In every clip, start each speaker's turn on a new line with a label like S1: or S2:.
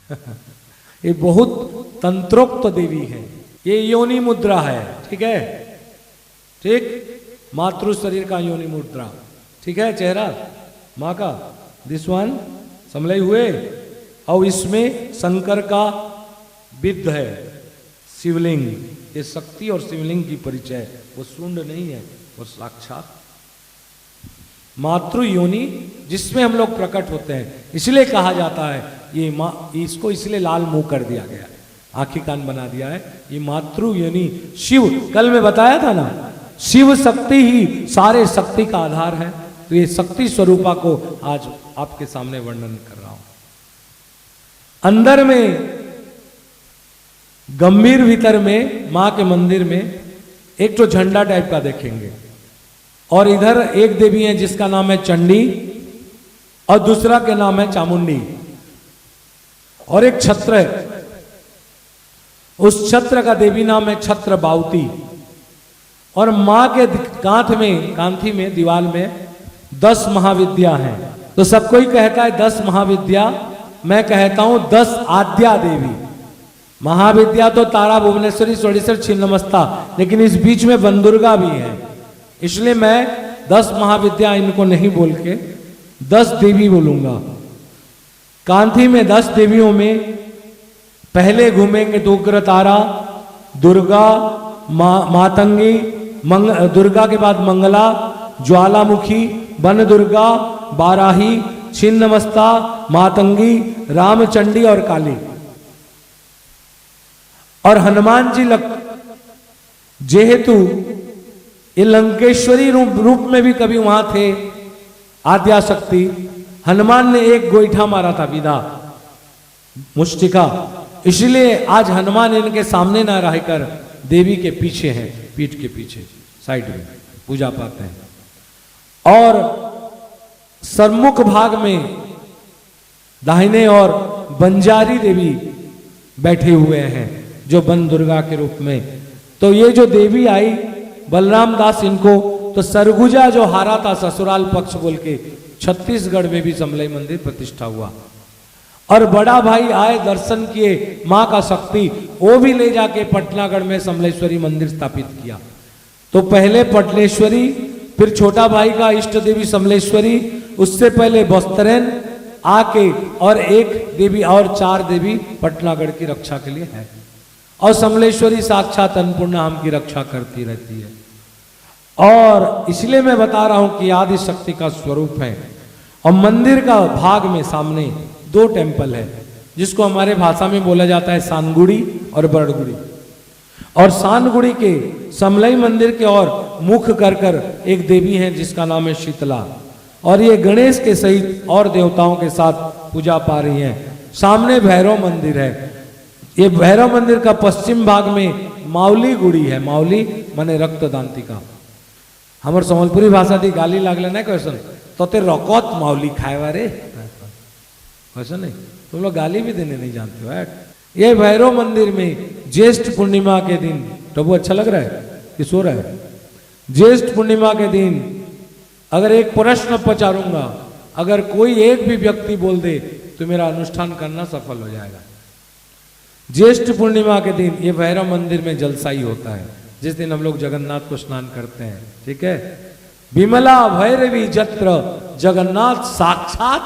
S1: ये बहुत तंत्रोक्त देवी है। ये योनि मुद्रा है, ठीक है, ठीक, मातृ शरीर का योनि मुद्रा, ठीक है, चेहरा माँ का, दिस वन समझे हुए। और इसमें शंकर का विद्ध है, शिवलिंग, ये शक्ति और शिवलिंग की परिचय, वो शुंड नहीं है, वो साक्षात मातृ योनि जिसमें हम लोग प्रकट होते हैं। इसलिए कहा जाता है ये माँ, इसको इसलिए लाल मुंह कर दिया गया, आंखी कान बना दिया है, ये मातृ योनि। शिव, कल मैं बताया था ना, शिव शक्ति ही सारे शक्ति का आधार है। तो ये शक्ति स्वरूपा को आज आपके सामने वर्णन कर रहा हूं। अंदर में गंभीर भीतर में मां के मंदिर में एक तो झंडा टाइप का देखेंगे, और इधर एक देवी है जिसका नाम है चंडी, और दूसरा के नाम है चामुंडी, और एक छत्र है, उस छत्र का देवी नाम है छत्र बावती। और मां के कांथी में दीवार में 10 महाविद्या हैं। तो सब कोई कहता है 10 महाविद्या, मैं कहता हूं 10 आद्या देवी। महाविद्या तो तारा, भुवनेश्वरी, षोडशर, छिन्नमस्ता, लेकिन इस बीच में वनदुर्गा भी है, इसलिए मैं 10 महाविद्या इनको नहीं बोल के 10 देवी बोलूंगा। कांथी में 10 देवियों में पहले घूमेंगे तो उग्र तारा, दुर्गा, मातंगी, दुर्गा के बाद मंगला, ज्वालामुखी, वन दुर्गा, बाराही, छिन्नमस्ता, मातंगी, रामचंडी और काली। और हनुमान जी जेहेतु ये लंकेश्वरी रूप में भी कभी वहां थे, आद्या शक्ति, हनुमान ने एक गोईठा मारा था विदा मुष्टिका, इसलिए आज हनुमान इनके सामने ना रहकर देवी के पीछे हैं, पीठ के पीछे साइड में पूजा पाते हैं। और सम्मुख भाग में दाहिने और बंजारी देवी बैठे हुए हैं जो वन दुर्गा के रूप में। तो ये जो देवी आई बलराम दास इनको तो सरगुजा जो हारा था ससुराल पक्ष बोल के, छत्तीसगढ़ में भी समलई मंदिर प्रतिष्ठा हुआ। और बड़ा भाई आए, दर्शन किए मां का शक्ति, वो भी ले जाके पटनागढ़ में समलेश्वरी मंदिर स्थापित किया। तो पहले पटनेश्वरी, फिर छोटा भाई का इष्ट देवी समलेश्वरी, उससे पहले बस्तरैन आके, और एक देवी और 4 देवी पटनागढ़ की रक्षा के लिए है। और समलेश्वरी साक्षात अन्नपूर्णा हम की रक्षा करती रहती है। और इसलिए मैं बता रहा हूं कि आदि शक्ति का स्वरूप है। और मंदिर का भाग में सामने 2 टेम्पल है, जिसको हमारे भाषा में बोला जाता है सानगुड़ी और बरड़गुड़ी। और सानगुड़ी के समलई मंदिर के और मुख कर एक देवी है जिसका नाम है शीतला, और ये गणेश के सहित और देवताओं के साथ पूजा पा रही हैं। सामने भैरव मंदिर है। ये भैरव मंदिर का पश्चिम भाग में माउली गुड़ी है, माउली माने रक्तदांतिका। हमर संबलपुरी भाषा दी गाली लागले ना क्वेश्चन तो ते रकत माउली खाएवा रे, वैसा नहीं, तुम लोग गाली भी देने नहीं जानते हो। ये भैरव मंदिर में ज्येष्ठ पूर्णिमा के दिन, प्रभु अच्छा लग रहा है कि सो रहा है? ज्येष्ठ पूर्णिमा के दिन अगर एक प्रश्न पचारूंगा, अगर कोई एक भी व्यक्ति बोल दे तो मेरा अनुष्ठान करना सफल हो जाएगा। ज्येष्ठ पूर्णिमा के दिन ये भैरव मंदिर में जलसाई होता है, जिस दिन हम लोग जगन्नाथ को स्नान करते हैं, ठीक है। विमला भैरवी जत्र जगन्नाथ साक्षात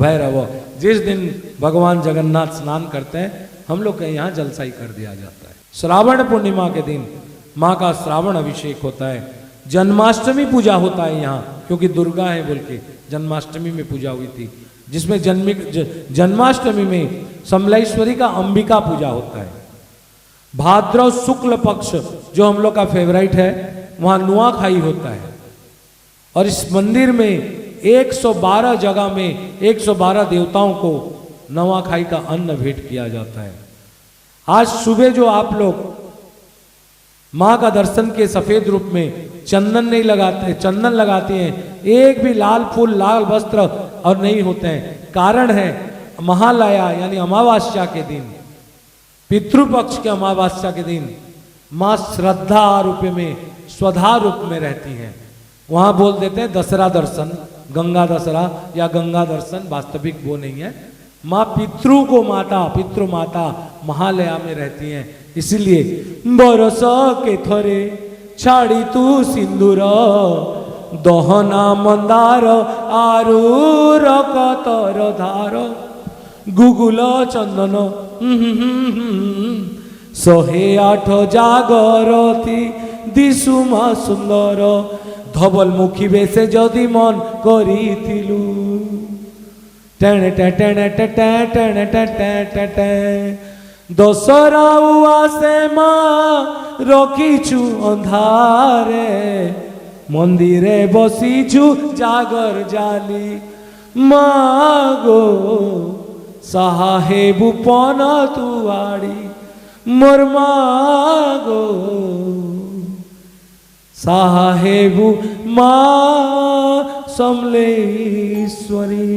S1: भैरव, जिस दिन भगवान जगन्नाथ स्नान करते हैं हम लोग के यहाँ जलसाई कर दिया जाता है। श्रावण पूर्णिमा के दिन माँ का श्रावण अभिषेक होता है। जन्माष्टमी पूजा होता है यहाँ, क्योंकि दुर्गा है बोल के जन्माष्टमी में पूजा हुई थी, जिसमें जन्माष्टमी में समलेश्वरी का अंबिका पूजा होता है। भाद्रव शुक्ल पक्ष जो हम लोग का फेवरेट है, वहां नुआखाई होता है। और इस मंदिर में 112 जगह में 112 देवताओं को नवाखाई का अन्न भेंट किया जाता है। आज सुबह जो आप लोग मां का दर्शन के सफेद रूप में चंदन नहीं लगाते, चंदन लगाते हैं, एक भी लाल फूल लाल वस्त्र और नहीं होते हैं। कारण है महालया यानी अमावस्या के दिन, पितृपक्ष के अमावस्या के दिन मां श्रद्धा रूप में स्वधा रूप में रहती हैं। वहां बोल देते हैं दसरा दर्शन, गंगा दसरा या गंगा दर्शन, वास्तविक वो नहीं है। माँ पितृ को माता, पितृ माता महालया में रहती हैं। इसलिए बरस के थरे छाड़ी तू सिंदूर, दहना मंदार आरूर कतर धार, गुगुल चंदन 108 जागरती दिशुमा सुंदर, धवल मुखी बेसे जदि मन करिथिलु, टेण टेण टेण टेण दशरा उआसे माँ रखीचु अंधारे, मंदिरे बसीचु जागर जाली, मागो साहेबु पन तुआड़ी, मोर मागो साहेबु माँ समलेश्वरी।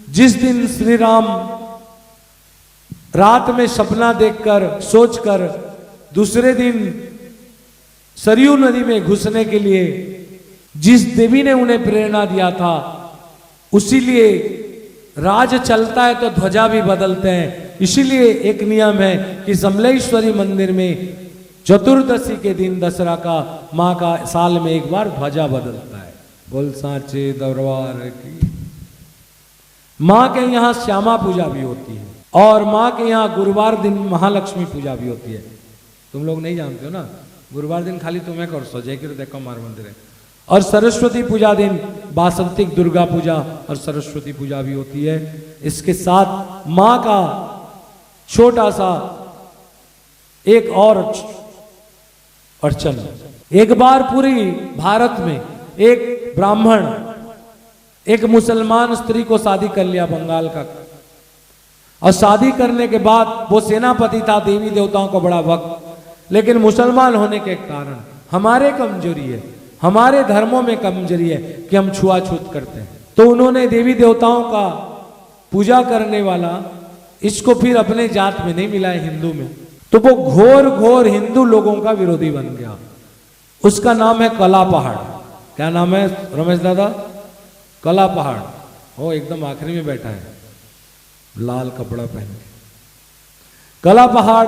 S1: जिस दिन श्री राम रात में सपना देखकर सोचकर दूसरे दिन सरयू नदी में घुसने के लिए जिस देवी ने उन्हें प्रेरणा दिया था, उसी लिए राज चलता है तो ध्वजा भी बदलते हैं। इसीलिए एक नियम है कि समलेश्वरी मंदिर में चतुर्दशी के दिन दशहरा का माँ का साल में एक बार ध्वजा बदलता है। बोल साचे दरबार की। माँ के यहाँ श्यामा पूजा भी होती है और माँ के यहाँ गुरुवार दिन महालक्ष्मी पूजा भी होती है। तुम लोग नहीं जानते हो ना, गुरुवार दिन खाली तुम्हें कर सो जय देखो मार मंदिर है। और सरस्वती पूजा दिन बासंतिक दुर्गा पूजा और सरस्वती पूजा भी होती है। इसके साथ माँ का छोटा सा एक और अर्चन। एक बार पूरी भारत में एक ब्राह्मण एक मुसलमान स्त्री को शादी कर लिया, बंगाल का, और शादी करने के बाद वो सेनापति था, देवी देवताओं को बड़ा भक्त, लेकिन मुसलमान होने के कारण हमारे कमजोरी है, हमारे धर्मों में कमजोरी है कि हम छुआछूत करते हैं। तो उन्होंने देवी देवताओं का पूजा करने वाला इसको फिर अपने जात में नहीं मिला है, हिंदू में, तो वो घोर घोर हिंदू लोगों का विरोधी बन गया। उसका नाम है कला पहाड़। क्या नाम है रमेश दादा? कला पहाड़। वो एकदम आखिरी में बैठा है, लाल कपड़ा पहन के। कला पहाड़,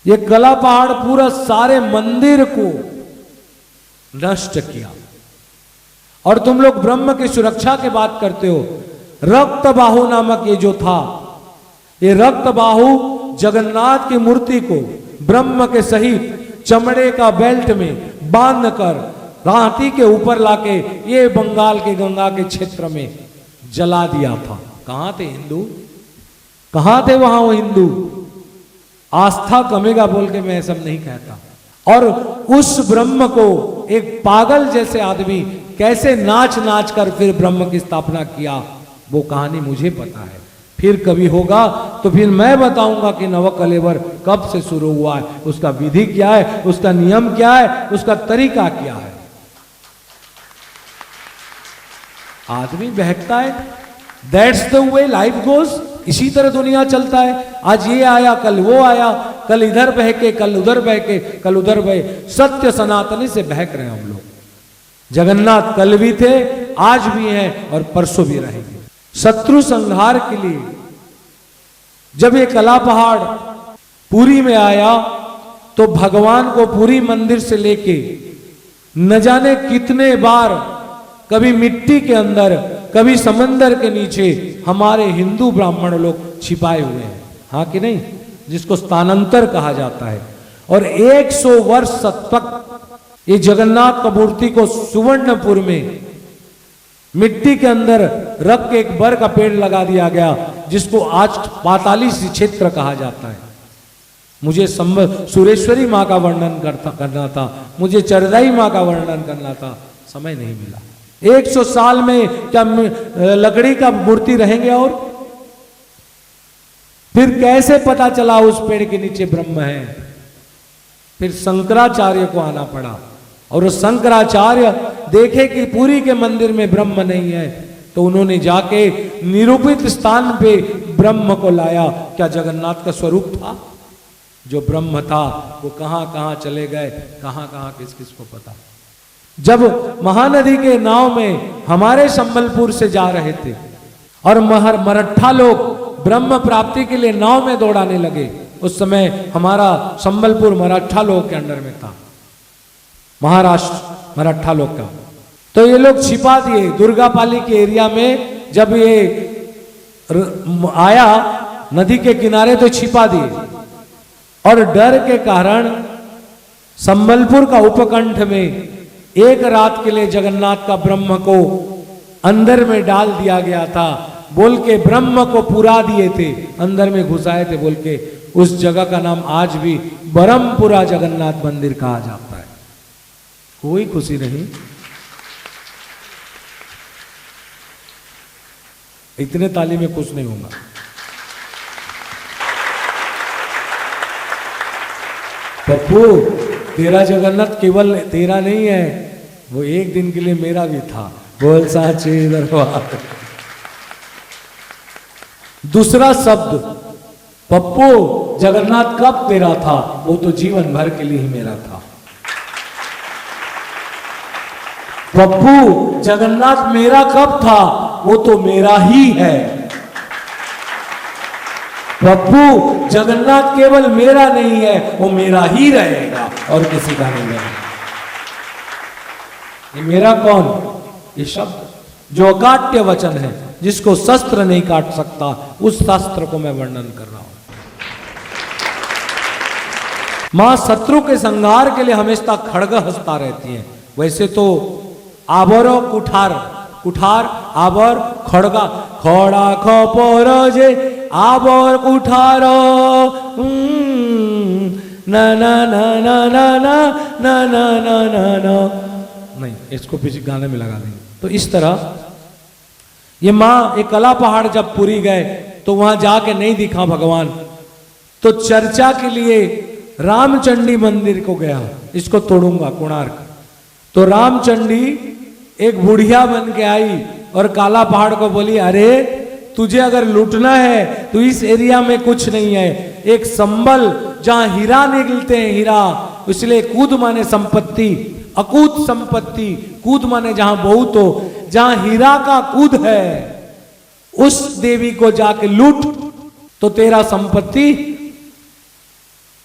S1: ये कला पहाड़ पूरा सारे मंदिर को नष्ट किया। और तुम लोग ब्रह्म की सुरक्षा की बात करते हो। रक्त बाहु नामक ये जो था, ये रक्त बाहु जगन्नाथ की मूर्ति को ब्रह्म के सहित चमड़े का बेल्ट में बांधकर हाथी के ऊपर लाके ये बंगाल के गंगा के क्षेत्र में जला दिया था। कहां थे हिंदू? कहां थे वहां वो हिंदू? आस्था कमेगा बोल के मैं सब नहीं कहता। और उस ब्रह्म को एक पागल जैसे आदमी कैसे नाच नाच कर फिर ब्रह्म की स्थापना किया, वो कहानी मुझे पता है। फिर कभी होगा तो फिर मैं बताऊंगा कि नवकलेवर कब से शुरू हुआ है, उसका विधि क्या है, उसका नियम क्या है, उसका तरीका क्या है। आदमी बहकता है, that's the way life goes. इसी तरह दुनिया चलता है। आज ये आया, कल वो आया, कल इधर बहके, कल उधर बहके, कल उधर बहे। सत्य सनातनी से बहक रहे हैं हम लोग। जगन्नाथ कल भी थे, आज भी हैं और परसों भी रहेंगे। शत्रु संहार के लिए जब ये कला पहाड़ पुरी में आया तो भगवान को पुरी मंदिर से लेके न जाने कितने बार, कभी मिट्टी के अंदर, कभी समंदर के नीचे हमारे हिंदू ब्राह्मण लोग छिपाए हुए हैं। हाँ कि नहीं? जिसको स्थानांतर कहा जाता है। और 100 वर्ष तक ये जगन्नाथ का मूर्ति को सुवर्णपुर में मिट्टी के अंदर रख के एक बर का पेड़ लगा दिया गया, जिसको आज पाताली क्षेत्र कहा जाता है। मुझे सुरेश्वरी माँ का वर्णन करना था, मुझे चरदाई माँ का वर्णन करना था, समय नहीं मिला। 100 साल में क्या लकड़ी का मूर्ति रहेंगे? और फिर कैसे पता चला उस पेड़ के नीचे ब्रह्म है? फिर शंकराचार्य को आना पड़ा और शंकराचार्य देखे कि पुरी के मंदिर में ब्रह्म नहीं है, तो उन्होंने जाके निरूपित स्थान पे ब्रह्म को लाया। क्या जगन्नाथ का स्वरूप था? जो ब्रह्म था वो कहां कहां चले गए, कहां कहां किस किस को पता। जब महानदी के नाव में हमारे संबलपुर से जा रहे थे और मराठा लोग ब्रह्म प्राप्ति के लिए नाव में दौड़ाने लगे। उस समय हमारा संबलपुर मराठा लोग के अंडर में था, महाराष्ट्र मराठा लोग का। तो ये लोग छिपा दिए दुर्गापाली के एरिया में। जब ये आया नदी के किनारे तो छिपा दिए, और डर के कारण संबलपुर का उपकंठ में एक रात के लिए जगन्नाथ का ब्रह्म को अंदर में डाल दिया गया था, बोल के ब्रह्म को पुरा दिए थे, अंदर में घुसाए थे बोल के। उस जगह का नाम आज भी बरमपुरा जगन्नाथ मंदिर कहा जाता है। कोई खुशी नहीं, इतने ताली में खुश नहीं होगा। पप्पू, तेरा जगन्नाथ केवल तेरा नहीं है, वो एक दिन के लिए मेरा भी था। बोल साचे दरबार। दूसरा शब्द, पप्पू जगन्नाथ कब तेरा था, वो तो जीवन भर के लिए ही मेरा था। पप्पू जगन्नाथ मेरा कब था, वो तो मेरा ही है। पप्पू जगन्नाथ केवल मेरा नहीं है, वो मेरा ही रहेगा और किसी का नहीं रहेगा। ये मेरा कौन? ये शब्द जो अकाट्य वचन है, जिसको शस्त्र नहीं काट सकता, उस शास्त्र को मैं वर्णन कर रहा हूं। मां शत्रु के संहार के लिए हमेशा खड्ग हंसता रहती है। वैसे तो आबर कुठार, कुठार आबर खड़गा, खड़ा खपर जे आबर कुठार ना ना ना ना ना ना ना ना ना ना ना। नहीं, इसको पीछे गाने में लगा देंगे। तो इस तरह ये माँ एक कला पहाड़ जब पुरी गए तो वहां जाके नहीं दिखा भगवान, तो चर्चा के लिए रामचंडी मंदिर को गया। इसको तोड़ूंगा, कोणार्क। तो रामचंडी एक बुढ़िया बन के आई और काला पहाड़ को बोली, अरे तुझे अगर लूटना है तो इस एरिया में कुछ नहीं है, एक संबल जहां हीरा निकलते हैं, हीरा, इसलिए कूद माने संपत्ति, अकूत संपत्ति, कूद माने जहां बहुत हो, जहां हीरा का कूद है, उस देवी को जाके लूट तो तेरा संपत्ति,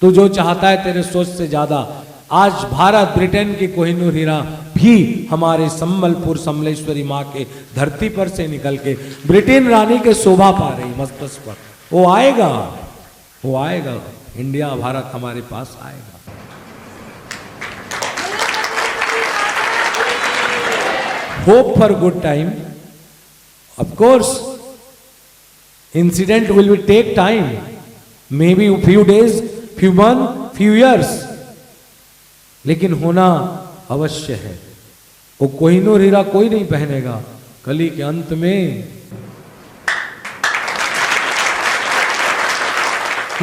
S1: तू जो चाहता है तेरे सोच से ज्यादा। आज भारत, ब्रिटेन की कोहिनूर हीरा भी हमारे संबलपुर समलेश्वरी माँ के धरती पर से निकल के ब्रिटेन रानी के शोभा पा रही मस्तक पर। वो आएगा, वो आएगा, इंडिया भारत हमारे पास आएगा। Hope for good time, of course incident will be take time, may be few days, few month, few years, लेकिन होना अवश्य है। वो कोहिनूर हीरा कोई नहीं पहनेगा, कली के अंत में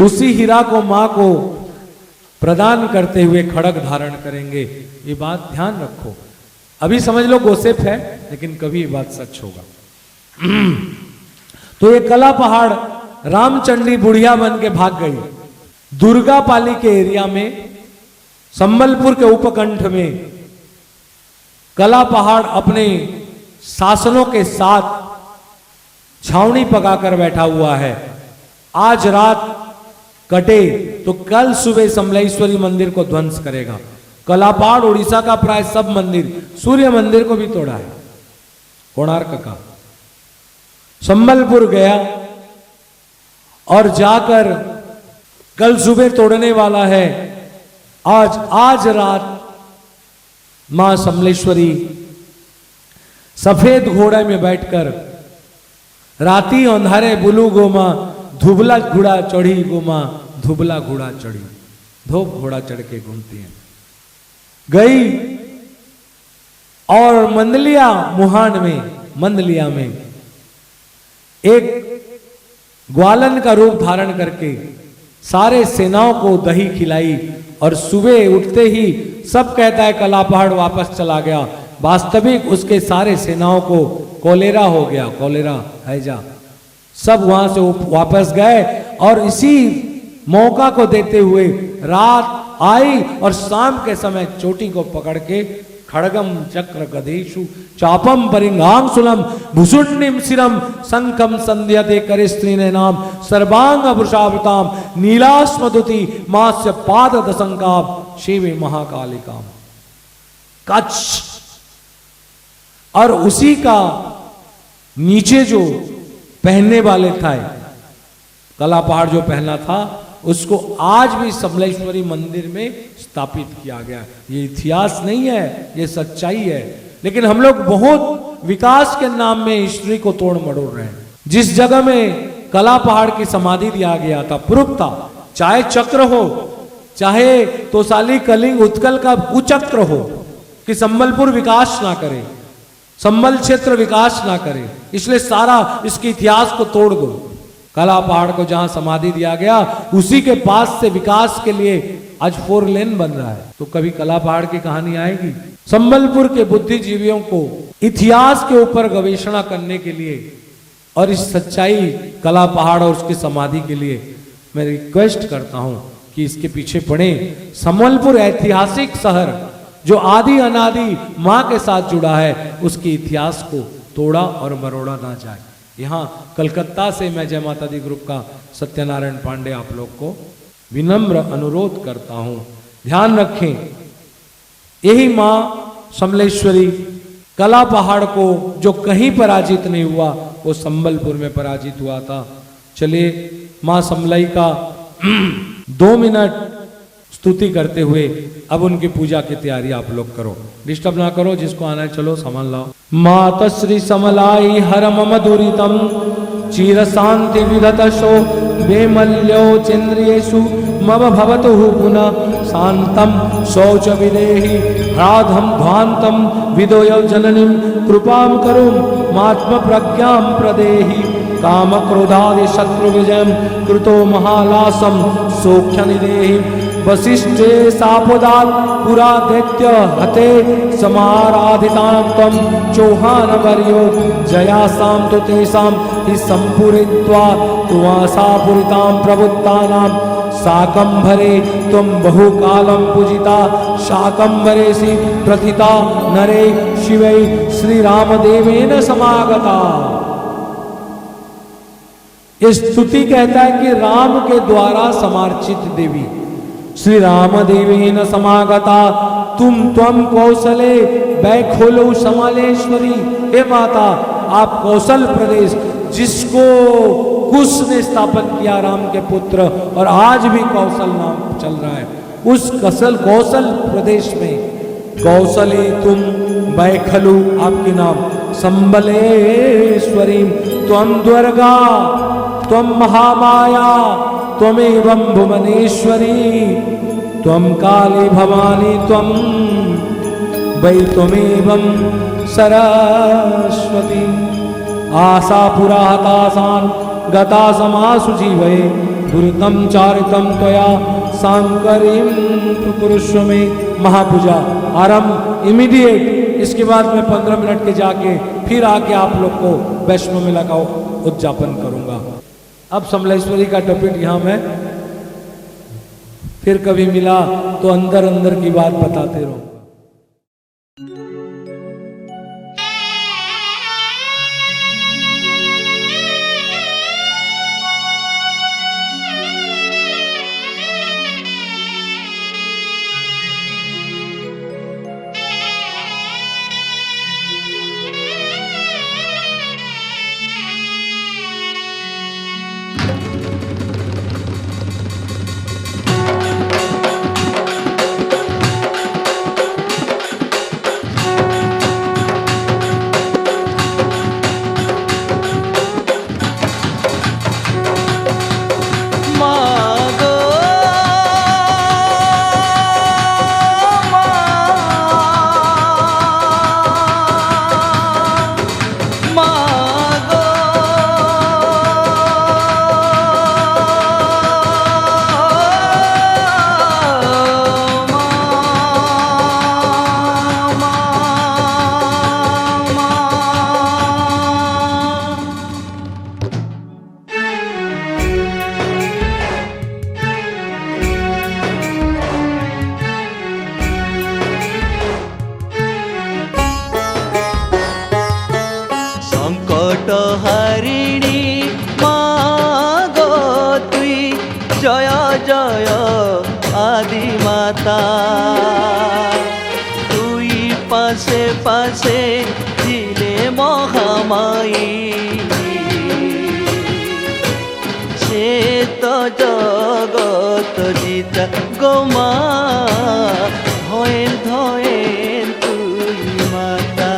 S1: उसी हीरा को मां को प्रदान करते हुए खड़ग धारण करेंगे। ये बात ध्यान रखो। अभी समझ लो गोसिप है, लेकिन कभी ये बात सच होगा। तो ये कला पहाड़ रामचंडी बुढ़िया बन के भाग गई। दुर्गापाली के एरिया में, संबलपुर के उपकंठ में कला पहाड़ अपने शासनों के साथ छावनी पकाकर बैठा हुआ है। आज रात कटे तो कल सुबह समलेश्वरी मंदिर को ध्वंस करेगा। कला पहाड़ उड़ीसा का प्राय सब मंदिर, सूर्य मंदिर को भी तोड़ा है, कोणार्क का। संबलपुर गया और जाकर कल सुबह तोड़ने वाला है। आज रात मां समलेश्वरी सफेद घोड़े में बैठकर, राती अंधारे बुलू गोमा धुबला घोड़ा चढ़ी, गोमा धुबला घोड़ा चढ़ी, धोप घोड़ा चढ़ के घूमती है। गई और मंदलिया मुहान में, मंदलिया में एक ग्वालन का रूप धारण करके सारे सेनाओं को दही खिलाई। और सुबह उठते ही सब कहता है कला पहाड़ वापस चला गया, वास्तविक उसके सारे सेनाओं को कोलेरा हो गया, कोलेरा हैजा, सब वहां से वापस गए। और इसी मौका को देते हुए रात आई और शाम के समय चोटी को पकड़ के खड़गम चक्र गदेशु चापम परिंगांसुलम भुसुंडिम शिरम शंखम संध्यते करिस्त्रीने नाम सर्वांग वृषावताम नीलास्मदुति मास्य पाद दशंकाम शिवे महाकालिकाम। कच्छ, और उसी का नीचे जो पहनने वाले था, कला पहाड़ जो पहना था, उसको आज भी समलेश्वरी मंदिर में स्थापित किया गया। ये इतिहास नहीं है, ये सच्चाई है, लेकिन हम लोग बहुत विकास के नाम में हिस्ट्री को तोड़ मरोड़ रहे हैं। जिस जगह में कला पहाड़ की समाधि दिया गया था, प्रूफ था, चाहे चक्र हो, चाहे तोसाली कलिंग उत्कल का कुचक्र हो, कि संबलपुर विकास ना करे, संबल क्षेत्र विकास ना करे, इसलिए सारा इसके इतिहास को तोड़ दो। कला पहाड़ को जहां समाधि दिया गया, उसी के पास से विकास के लिए आज 4 लेन बन रहा है। तो कभी कला पहाड़ की कहानी आएगी। संबलपुर के बुद्धिजीवियों को इतिहास के ऊपर गवेषणा करने के लिए और इस सच्चाई कला पहाड़ और उसकी समाधि के लिए मैं रिक्वेस्ट करता हूं कि इसके पीछे पड़े। संबलपुर ऐतिहासिक शहर जो आदि अनादि मां के साथ जुड़ा है, उसके इतिहास को तोड़ा और मरोड़ा ना जाए। यहाँ कलकत्ता से मैं जय माता दी ग्रुप का सत्यनारायण पांडे आप लोग को विनम्र अनुरोध करता हूं, ध्यान रखें, यही मां समलेश्वरी कला पहाड़ को जो कहीं पराजित नहीं हुआ, वो संबलपुर में पराजित हुआ था। चलिए मां समलई का 2 मिनट स्तुति करते हुए अब उनकी पूजा की तैयारी आप लोग करो, डिस्टर्ब ना करो, जिसको आना है चलो सामान लाओ। माता श्री समलाई हर मम दुरितम चीर शांति विधतशो वेमल्यो चंद्रियेषु मम भवतु पुनः शांतम शौच विदेहि राधम ध्वांतम विदोय जननीं कृपां करुं मात्म प्रज्ञां प्रदेहि काम क्रोधादि शत्रु विजयं कृतो महालासं सौख्य निदेहि वसिष्ठे सापदात् पुरा दैत्य हते समाराधितां त्वं चौहान वर्यो जयासां तु तेषां हि सम्पूरित्वा तुवासापुरितां प्रबुद्धानां शाकंभरे त्वं बहुकालं पूजिता शाकंभरेसि प्रथिता नरे शिवै श्रीरामदेवेन समागता। ये स्तुति कहता है कि राम के द्वारा समार्चित देवी श्री रामदेवेन समागता तुम त्वम कौशले बैखोलो समालेश्वरी। हे माता, आप कौशल प्रदेश, जिसको कुश ने स्थापन किया राम के पुत्र, और आज भी कौशल नाम चल रहा है, उस कौशल प्रदेश में कौशले तुम बैखलु आपके नाम, संबलेश्वरी त्वं दुर्गा त्वं महामाया त्वमेवं भुवनेश्वरी त्वं काली भवानी त्वं वै त्वमेवं सरस्वती। आशापुरा हताशान् गता समासु जीवये दुरितं चारितं त्वया सांकरीं पुरुष में। महापूजा आरंभ इमीडिएट। इसके बाद मैं 15 मिनट के जाके फिर आके आप लोग को वैष्णो मेला का उद्यापन करूंगा। अब समलेश्वरी का टॉपिक यहाँ मैं फिर कभी मिला तो अंदर अंदर की बात बताते रहूंगा।
S2: জয় আদি মাতা তুই পাশে পাশে ছিলে মহামায়ী সে তো জগত জিতা গোমা ধয়েন ধয়েন তুই মাতা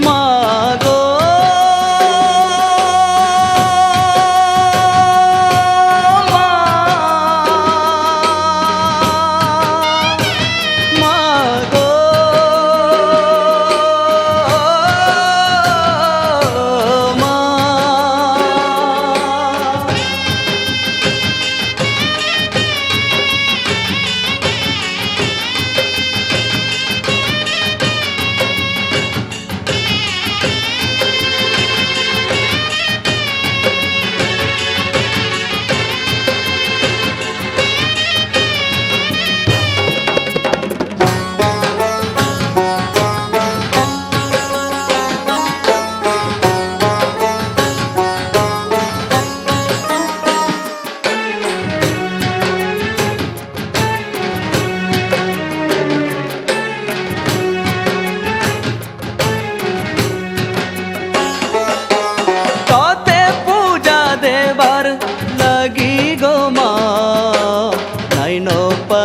S2: মা গো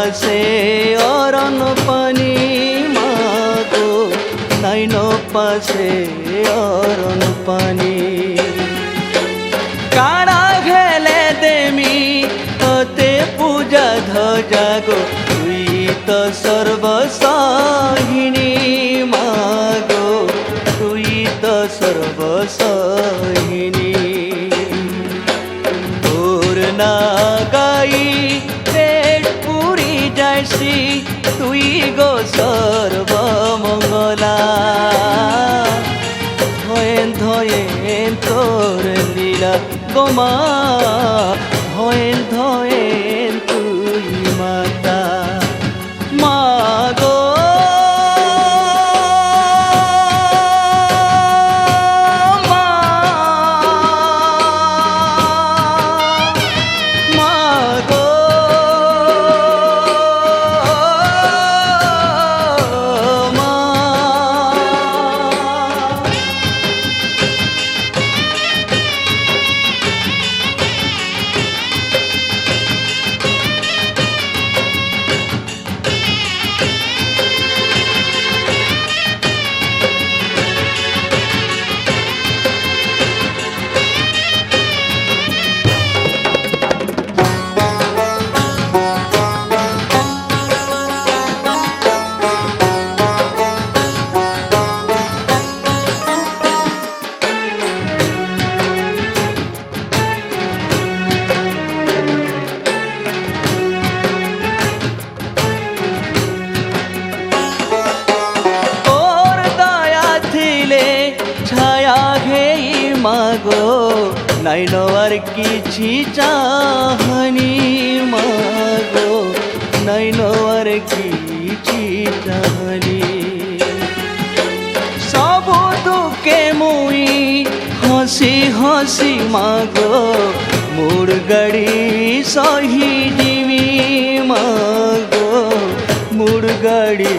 S2: পাশে অরণ পানি মাগো নাইন পাশে অরণ পানি কাড়া ঘেলে দেমি হতে পূজা ধ্বজা গো তুই তো সর্বসহিনী মাগো তুই তো সর্বসহিনী তোর না গাই যাইছি তুই গো সর্বমঙ্গলা ধয়েন ধয়েন তোর লীলা গোমা ধয়েন ধয়েন তুই মাতা মা গো মাগো নাইন আর কিছু চাহনি মাগো নাইন আর কিছু চাহনি সব দুঃখে মুই হসি হসি মাগো মোর গাড়ি সহি দিবি মাগো মোর গাড়ি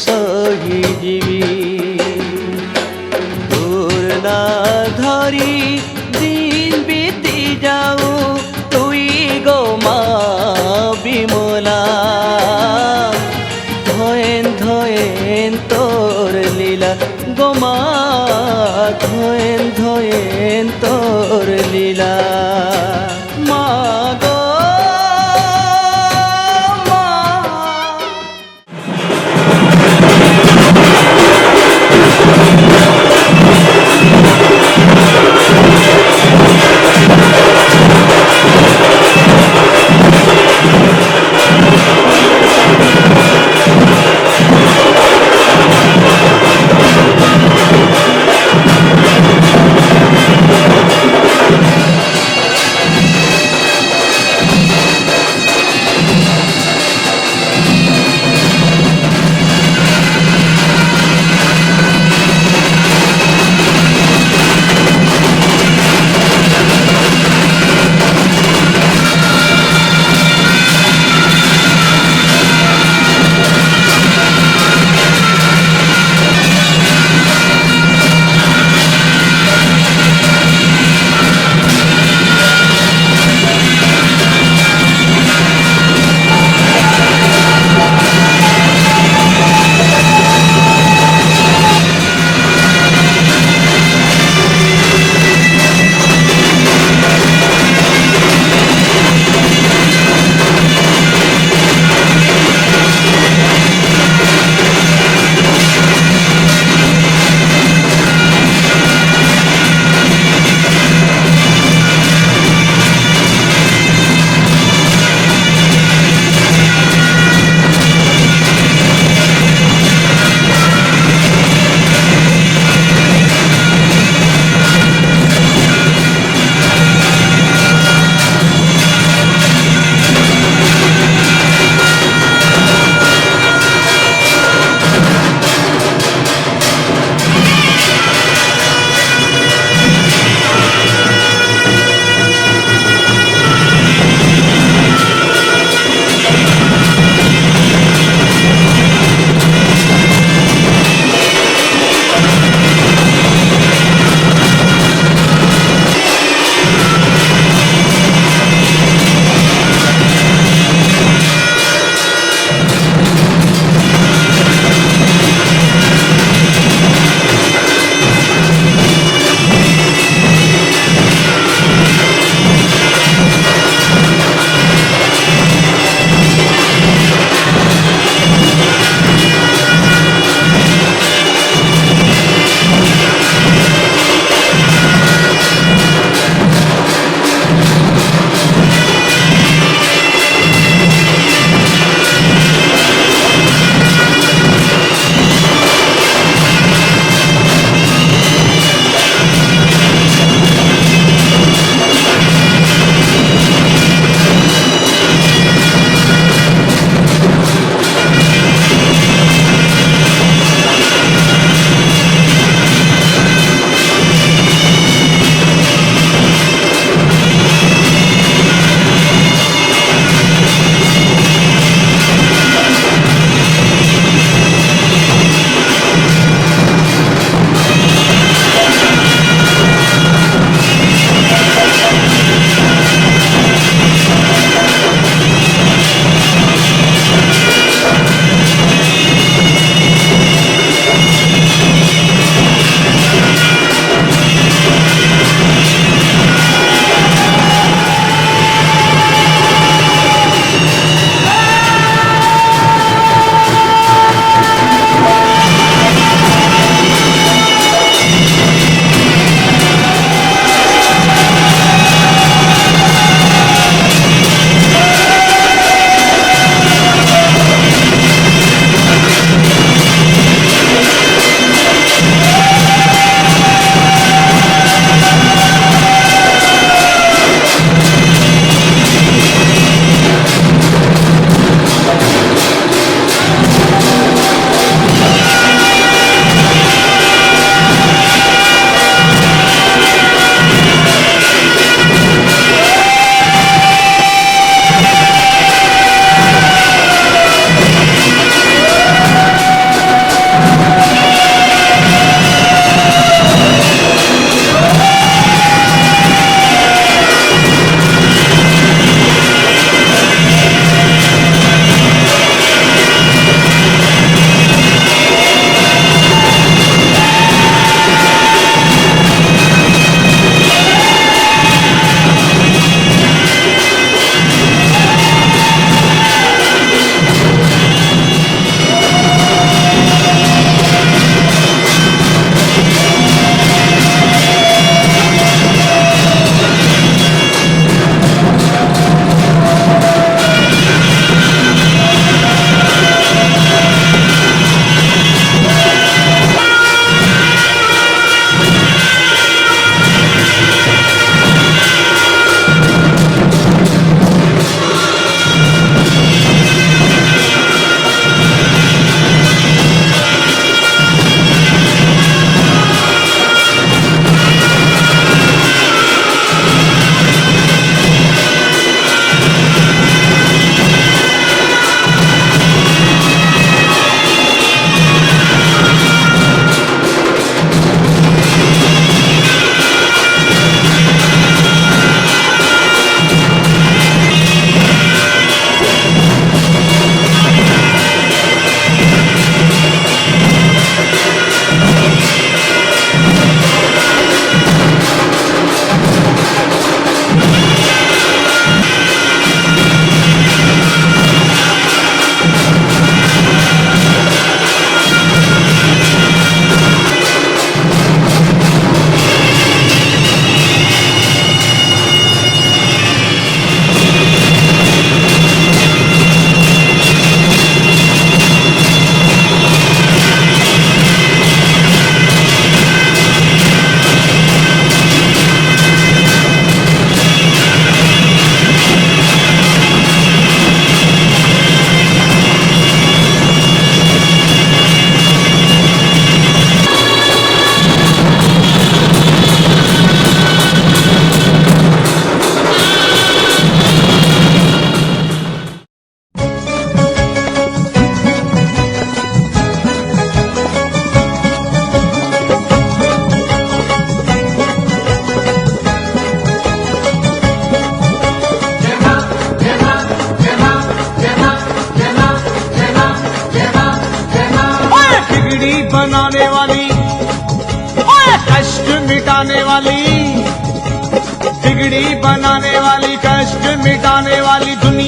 S2: সহি দিবি না ধরি দিন বিতি যাও তুই গো মা বিমলা ধয়েন ধয়েন তোর লীলা গো মা ধয়েন ধয়েন তোর লীলা মা গো
S3: Yeah.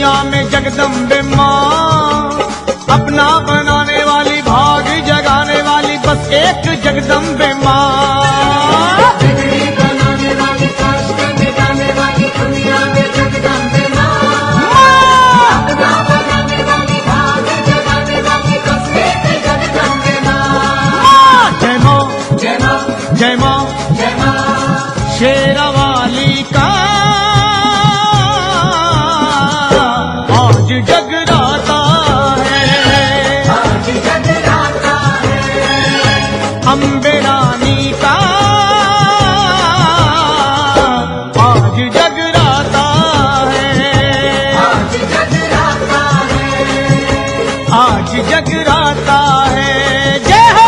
S3: दुनिया में जगदम्बे माँ, अपना बनाने वाली भाग जगाने वाली बस एक जगदम्बे माँ।
S4: बिगड़ी बनाने वाली कष्ट मिटाने वाली दुनिया में जगदम्बे माँ, अपना बनाने वाली भाग जगाने वाली बस एक जगदम्बे माँ।
S3: जय माँ
S4: जय माँ
S3: जय माँ
S4: जय माँ।
S3: शेरावाली का आज जगराता है,
S4: आज जगराता है।
S3: अम्बे रानी का आज जगराता है,
S4: आज जगराता है।
S3: आज जगराता है। जय हो।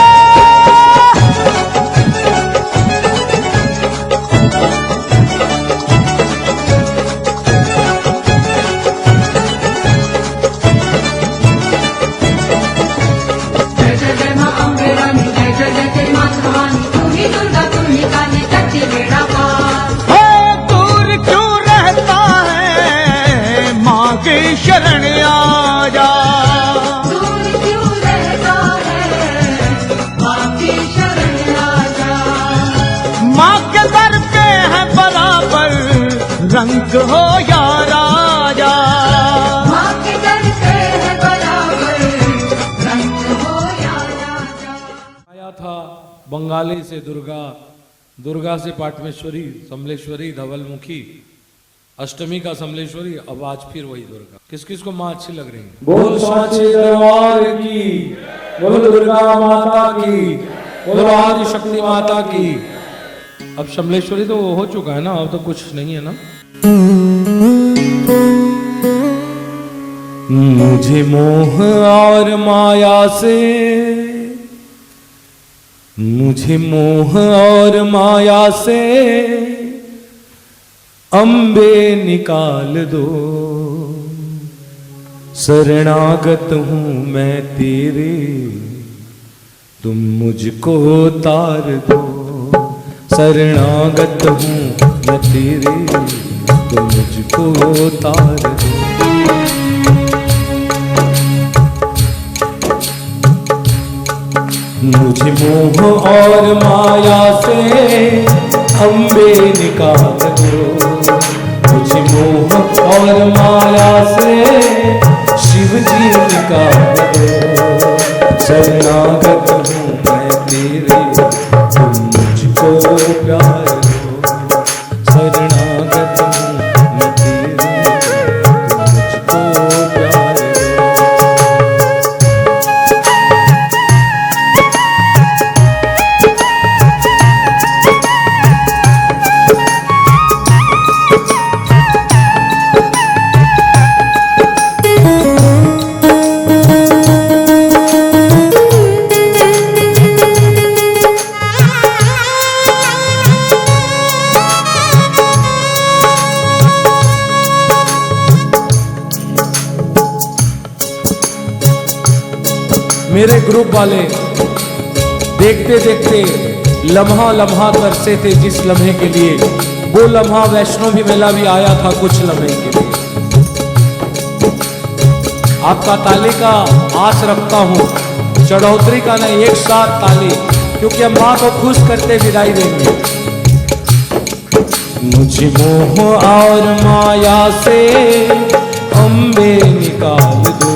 S4: जय जय जय माँ अम्बे रानी, जय जय जय जय माँ भवानी, तू ही दुर्गा तू ही काली करती बेड़ा पार।
S3: हो दूर क्यों रहता है, माँ की शरण आ जा।
S4: दूर क्यों रहता है, माँ की शरण आजा।
S3: माँ के दर पे है बराबर रंग हो या राजा।
S4: माँ के दर पे है बराबर रंग हो या राजा।
S1: आया था बंगाली से दुर्गा, दुर्गा से पाटमेश्वरी, समलेश्वरी, धवलमुखी, अष्टमी का समलेश्वरी, अब आज फिर वही दुर्गा। किस किस को माँ अच्छी लग रही है? बोल सांचे दरबार की, बोल दुर्गा माता की, बोल आदि शक्ति माता की। अब समलेश्वरी तो हो चुका है ना, अब तो कुछ नहीं है ना। मुझे मोह और माया से, मुझे मोह और माया से अम्बे निकाल दो, शरणागत हूँ मैं तेरे, तुम मुझको तार दो। शरणागत हूँ मैं तेरे, तुम मुझको तार दो। मुझे मोह और माया से अम्बे निकाल दो, मुझे मोह और माया से शिव जी निकाल दो। शरणागत हूँ मैं तेरे, तुम मुझको प्यार दो। शरणागत हूँ मैं तेरे, तुम मुझको प्यार दो। मेरे ग्रुप वाले देखते देखते लम्हा लम्हा तरसे थे जिस लम्हे के लिए, वो लम्हा वैष्णो भी मेला भी आया था कुछ लम्हे के लिए। आपका ताली का आस रखता हूँ, चढ़ोतरी का नहीं, एक साथ ताली, क्योंकि हम माँ को खुश करते विदाई देंगे। मुझे मोह और माया से अम्बे निकाल दो,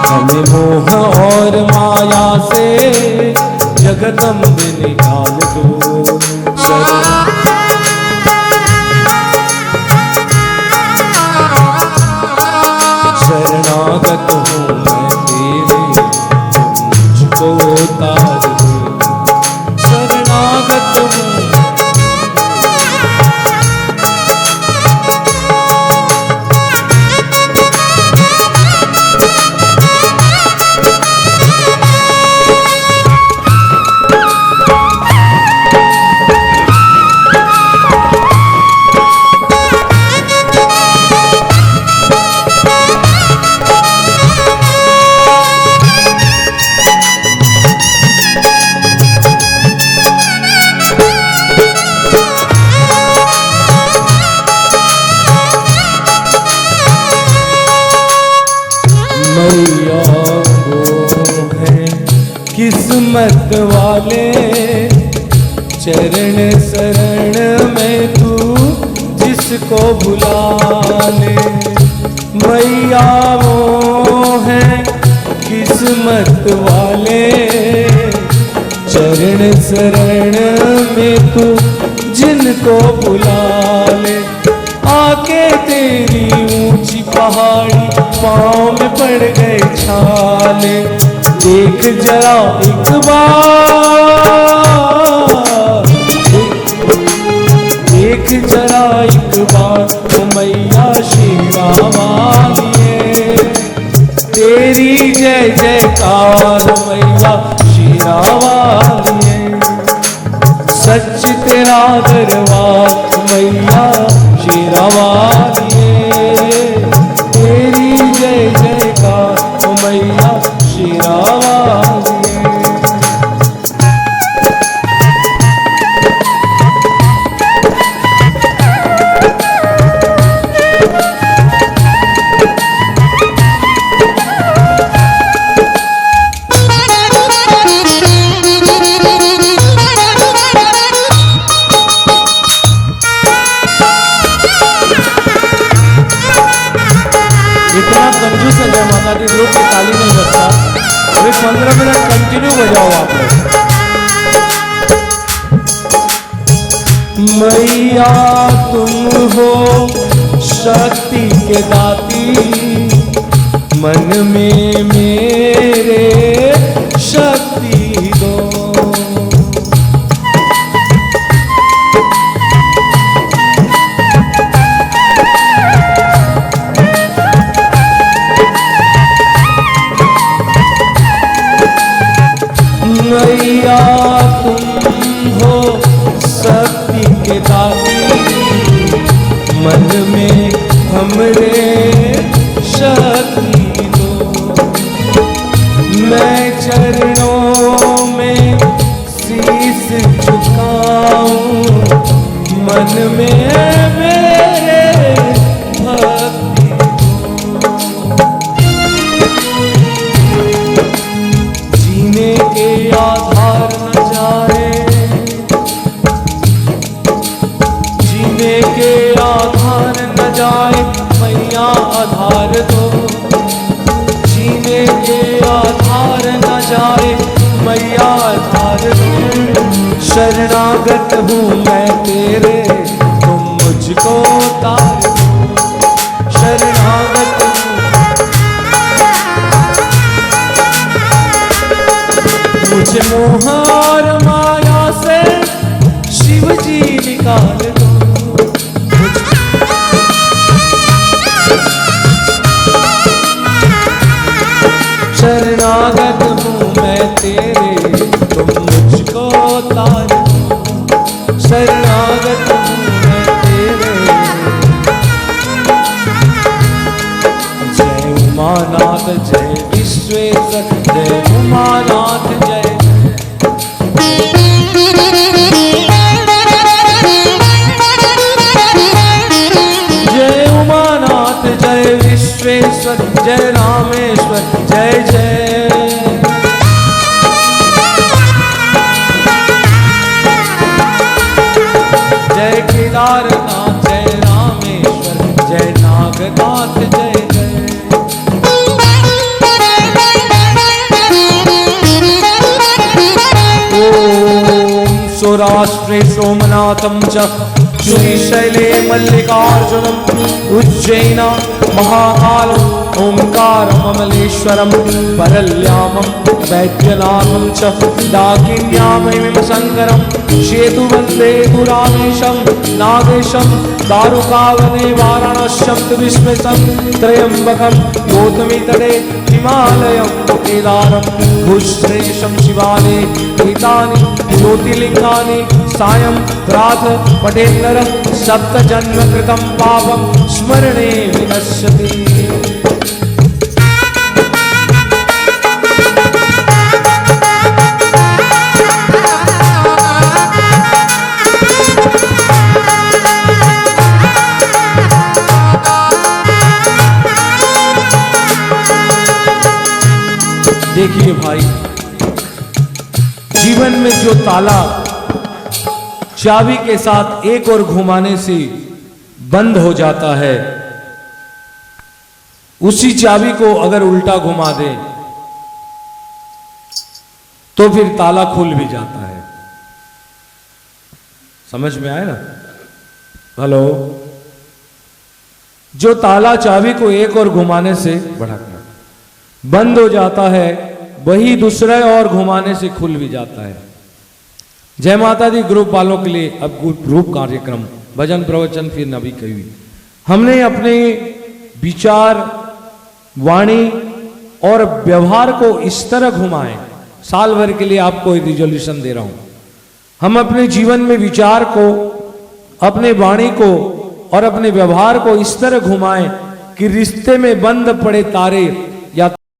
S1: हमें मोह और माया से जगदम्बे निकाल दो। शरणागत हूँ मैं तेरे, तुम मुझको तार दो। शरणागत हूँ किस्मत वाले, चरण शरण में तू जिसको बुला ले। मैया वो है किस्मत वाले, चरण शरण में तू जिनको बुला ले। आके तेरी ऊंची पहाड़ी पाँव में पड़ गए छाले, देख जरा एक बार, देख जरा एक बार तो मैया शेरा वालिए, तेरी जय जयकार मैया शेरा वालिए। सच तेरा दरबार मैया शेरा वालिए, तेरी जय जयकार मैया शेरा वालिए। इतना कंजूस है जय माता दी ग्रुप की ताली नहीं बजता। अभी 15 मिनट कंटिन्यू बजाओ आप लोग। मैया तुम हो शक्ति के दाती, मन में मेरे शक्ति दो। मैया तुम हो शक्ति के दाती, मन में हमरे शक्ति दो। मैं चरणों में शीश झुकाऊं, मन में मेरे भक्ति जीने के आधार न जाए, जीने के आधार न जाए मैया आधार दो। जीने के आधार न जाए मैया आधार दो। शरणागत हूँ मैं तेरे, तुम मुझको तार दो। शरणागत हूँ, मुझे मोहार माया से शिव जी निकाल दो। शरणागत हूँ मैं तेरे, तुम मुझको तार दो। शरणागत हूँ मैं तेरे। जय उमानाथ जय विश्वेश्वर, जय उमानाथ जय। जय उमानाथ जय विश्वेश्वर, जय रामेश्वर जय जय। जय केदारनाथ जय रामेश्वर, जय नागनाथ जय जय। ओम सौराष्ट्रे सोमनाथम च श्रीशैले मल्लिकार्जुनम उज्जैन महाकाल ओंकारम अमलेश्वरम परल्यामम वैद्यनाथम च डाकिन्यामहिम शंकरम शेतुवंदे पुराणेशम नागेशम दारुकावने वाराणस्यम विश्वेशम त्रयंबकम गौतमी तटे हिमालयम केदारम भूश्रेशम शिवाले एतानि ज्योतिर्लिंगानि सायं प्रात पठेन्नर सप्त जन्म कृतं पापं स्मरणे विनश्यति। देखिए भाई, जो ताला चाबी के साथ एक और घुमाने से बंद हो जाता है, उसी चाबी को अगर उल्टा घुमा दें तो फिर ताला खुल भी जाता है। समझ में आया ना? हेलो? जो ताला चाबी को एक और घुमाने से बढ़ाकर बंद हो जाता है, वही दूसरे और घुमाने से खुल भी जाता है। जय माता दी ग्रुप वालों के लिए अब ग्रुप कार्यक्रम भजन प्रवचन फिर नबी कही। हमने अपने विचार, वाणी और व्यवहार को इस तरह घुमाएं। साल भर के लिए आपको एक रिजोल्यूशन दे रहा हूं। हम अपने जीवन में विचार को, अपने वाणी को और अपने व्यवहार को इस तरह घुमाएं कि रिश्ते में बंद पड़े तारे